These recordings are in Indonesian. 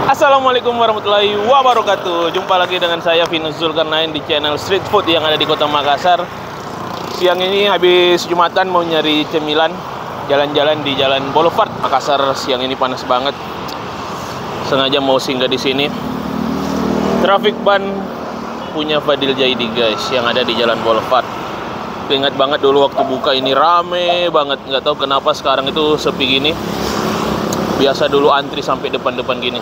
Assalamualaikum warahmatullahi wabarakatuh. Jumpa lagi dengan saya Vinus Zulkarnain di channel Street Food yang ada di Kota Makassar. Siang ini habis Jumatan mau nyari cemilan, jalan-jalan di Jalan Boulevard Makassar. Siang ini panas banget. Sengaja mau singgah di sini. Traffic ban punya Fadil Jaidi guys, yang ada di Jalan Boulevard. Ingat banget dulu waktu buka ini rame banget. Nggak tahu kenapa sekarang itu sepi gini. Biasa dulu antri sampai depan-depan gini.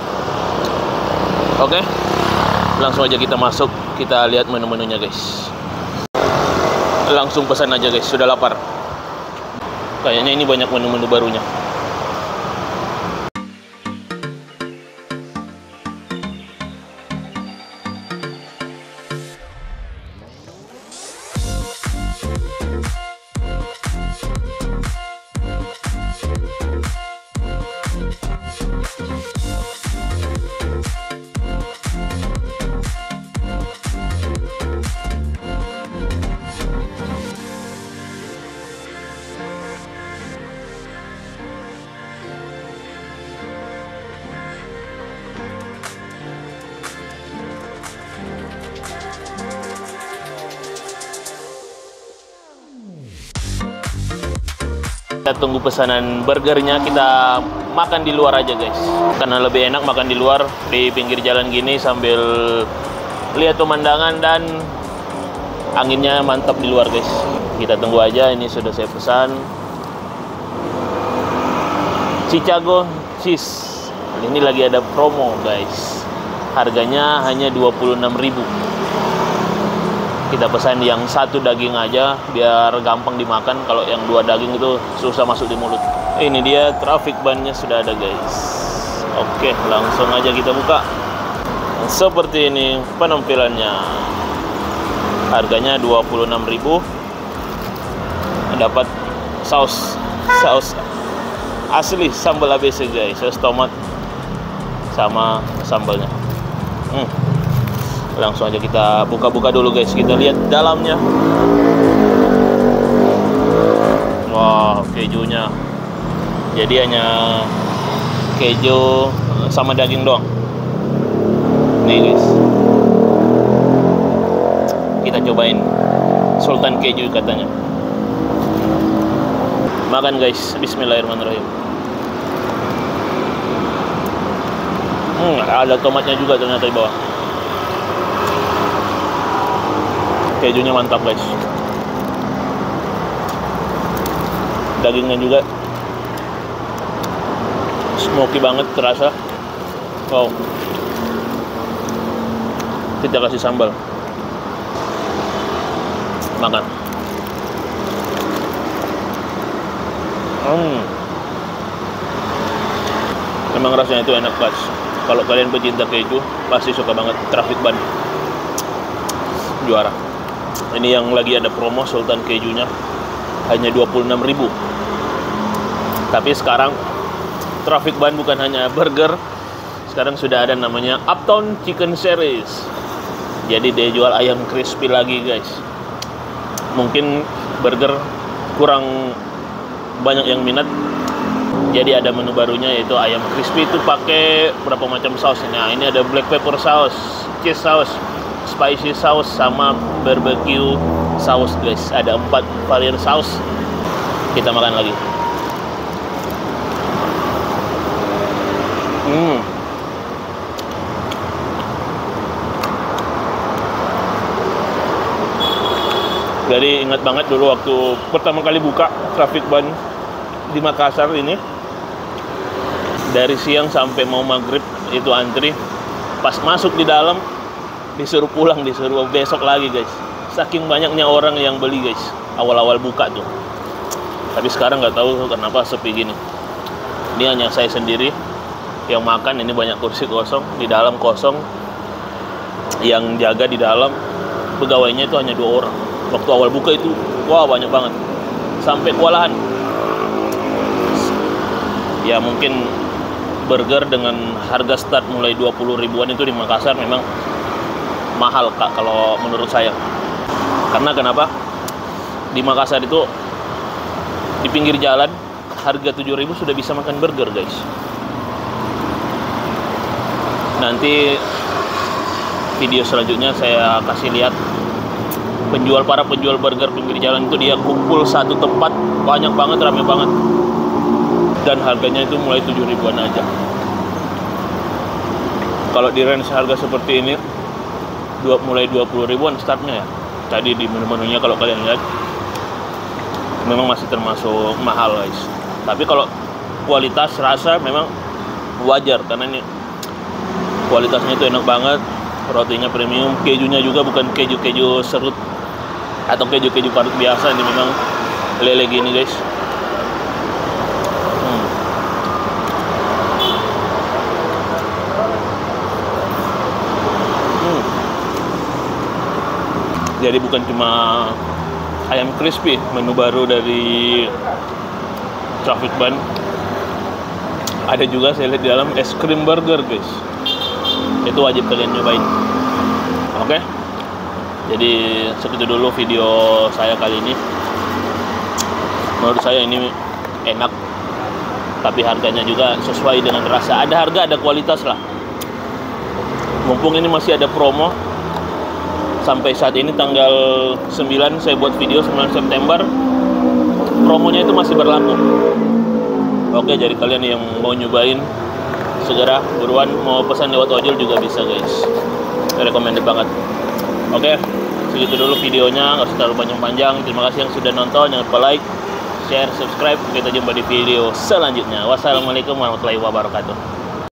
Oke, langsung aja kita masuk. Kita lihat menu-menunya guys. Langsung pesan aja guys, sudah lapar. Kayaknya ini banyak menu-menu barunya. Kita tunggu pesanan burgernya, kita makan di luar aja guys, karena lebih enak makan di luar di pinggir jalan gini sambil lihat pemandangan dan anginnya mantap di luar guys. Kita tunggu aja. Ini sudah saya pesan Chicago cheese. Ini lagi ada promo guys, harganya hanya 26.000. Kita pesan yang satu daging aja biar gampang dimakan. Kalau yang dua daging itu susah masuk di mulut. Ini dia traffic ban-nya sudah ada guys. Oke, langsung aja kita buka. Seperti ini penampilannya. Harganya 26.000. Dapat saus asli sambal ABC guys, saus tomat sama sambalnya. Langsung aja kita buka-buka dulu guys. Kita lihat dalamnya. Wah, kejunya. Jadi hanya keju sama daging doang. Nih guys, kita cobain sultan keju katanya. Makan guys, bismillahirrahmanirrahim. Ada tomatnya juga ternyata di bawah. Kejunya mantap guys. Dagingnya juga smoky banget, terasa. Wow. Kita kasih sambal. Makan. Memang rasanya itu enak guys. Kalau kalian pecinta keju pasti suka banget. Traffic ban juara. Ini yang lagi ada promo sultan kejunya hanya 26.000. Tapi sekarang traffic ban bukan hanya burger, sekarang sudah ada namanya Uptown Chicken Series. Jadi dia jual ayam crispy lagi guys. Mungkin burger kurang banyak yang minat, jadi ada menu barunya yaitu ayam crispy. Itu pakai berapa macam saus. Nah, ini ada black pepper sauce, cheese sauce, spicy sauce, sama barbecue sauce guys. Ada 4 varian saus. Kita makan lagi. Jadi ingat banget dulu waktu pertama kali buka traffic ban di Makassar ini, dari siang sampai mau maghrib itu antri. Pas masuk di dalam disuruh pulang, disuruh besok lagi guys. Saking banyaknya orang yang beli guys awal-awal buka tuh. Tapi sekarang nggak tahu kenapa sepi gini. Ini hanya saya sendiri yang makan. Ini banyak kursi kosong, di dalam kosong. Yang jaga di dalam pegawainya itu hanya 2 orang. Waktu awal buka itu wah banyak banget, sampai kewalahan. Ya mungkin burger dengan harga start mulai 20 ribuan itu di Makassar memang mahal kak kalau menurut saya. Karena kenapa? Di Makassar itu di pinggir jalan harga 7.000 sudah bisa makan burger guys. Nanti video selanjutnya saya kasih lihat para penjual burger pinggir jalan itu, dia kumpul satu tempat, banyak banget, rame banget, dan harganya itu mulai 7 ribuan aja. Kalau di range harga seperti ini mulai 20 ribuan startnya ya. Tadi di menu-menunya kalau kalian lihat memang masih termasuk mahal guys, tapi kalau kualitas rasa memang wajar karena ini kualitasnya itu enak banget, rotinya premium, kejunya juga bukan keju serut atau keju parut biasa, ini memang lele gini guys. Jadi bukan cuma ayam crispy, menu baru dari Traffic Bun, ada juga saya lihat di dalam es krim burger guys. Itu wajib kalian nyobain. Oke, jadi segitu dulu video saya kali ini. Menurut saya ini enak, tapi harganya juga sesuai dengan rasa. Ada harga, ada kualitas lah. Mumpung ini masih ada promo sampai saat ini tanggal 9, saya buat video 9 September, promonya itu masih berlaku. Oke, jadi kalian yang mau nyobain segera buruan, mau pesan lewat ojol juga bisa guys, recommended banget. Oke, segitu dulu videonya, nggak usah terlalu panjang-panjang. Terima kasih yang sudah nonton, jangan lupa like, share, subscribe. Kita jumpa di video selanjutnya. Wassalamualaikum warahmatullahi wabarakatuh.